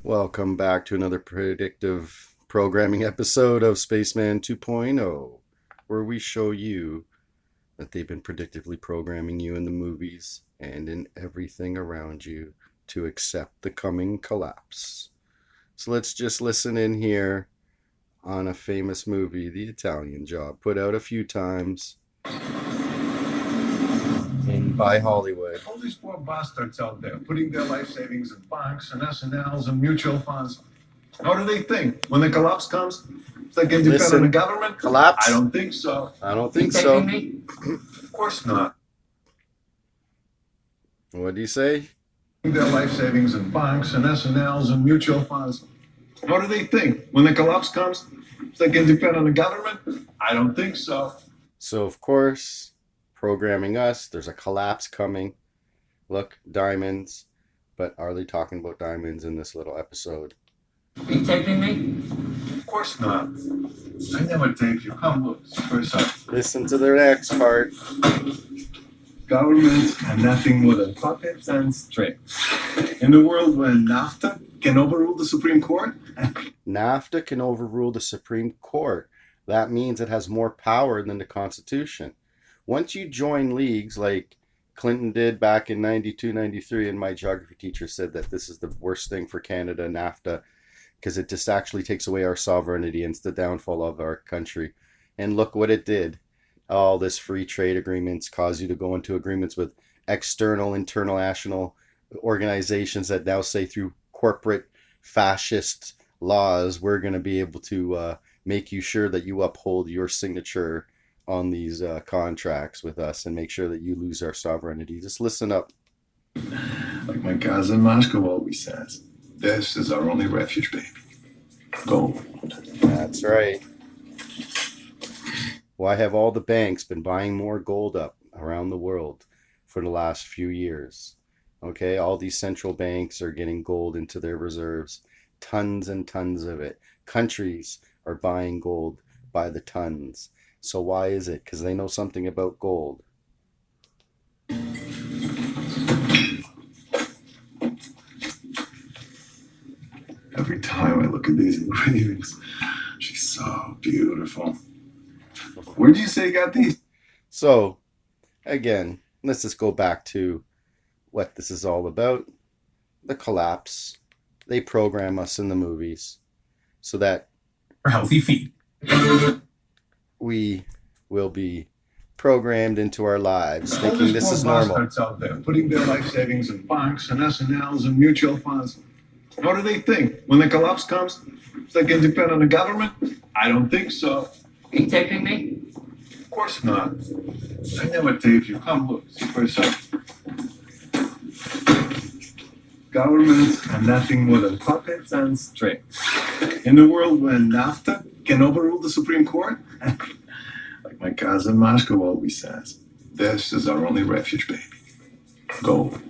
Welcome back to another predictive programming episode of Spaceman 2.0, where we show you that they've been predictively programming you in the movies and in everything around you to accept the coming collapse. So let's just listen in here on a famous movie, The Italian Job, put out a few times by Hollywood. All these poor bastards out there putting their life savings in banks and S&Ls and mutual funds. How do they think? When the collapse comes, they can depend on the government? Collapse? I don't think so. I don't think so. Of course not. What do you say? Their life savings in banks and S&Ls and mutual funds. How do they think? When the collapse comes, they can depend on the government? I don't think so. So, of course, programming us, there's a collapse coming. Look, diamonds. But are they talking about diamonds in this little episode? Are you taping me? Of course not. I never tape you. Come look. For yourself. Listen to the next part. Governments are nothing more than puppets and strings. In the world where Nafta can overrule the Supreme Court? NAFTA can overrule the Supreme Court. That means it has more power than the Constitution. Once you join leagues like Clinton did back in 92, 93, and my geography teacher said that this is the worst thing for Canada, NAFTA, because it just actually takes away our sovereignty and it's the downfall of our country. And look what it did. All this free trade agreements cause you to go into agreements with external, international organizations that now say through corporate fascist laws, we're going to be able to make you sure that you uphold your signature on these contracts with us and make sure that you lose our sovereignty. Just listen up. Like my cousin Moscow always says, this is our only refuge, baby. Gold. That's right. Why have all the banks been buying more gold up around the world for the last few years? Okay, all these central banks are getting gold into their reserves, tons and tons of it. Countries are buying gold by the tons. So why is it? Because they know something about gold. Every time I look at these engravings, she's so beautiful. Where do you say you got these? So, again, let's just go back to what this is all about. The collapse. They program us in the movies so that For healthy feet. we will be programmed into our lives All thinking these this poor is normal. bastards out there putting their life savings in banks and S&Ls and mutual funds. How do they think? When the collapse comes, they can depend on the government? I don't think so. Are you taping me? Of course not. I never tape you. Come look. See for yourself. Governments are nothing more than puppets and strings. In the world where Nafta can overrule the Supreme Court? Like my cousin Moscow always says, this is our only refuge, baby. Gold.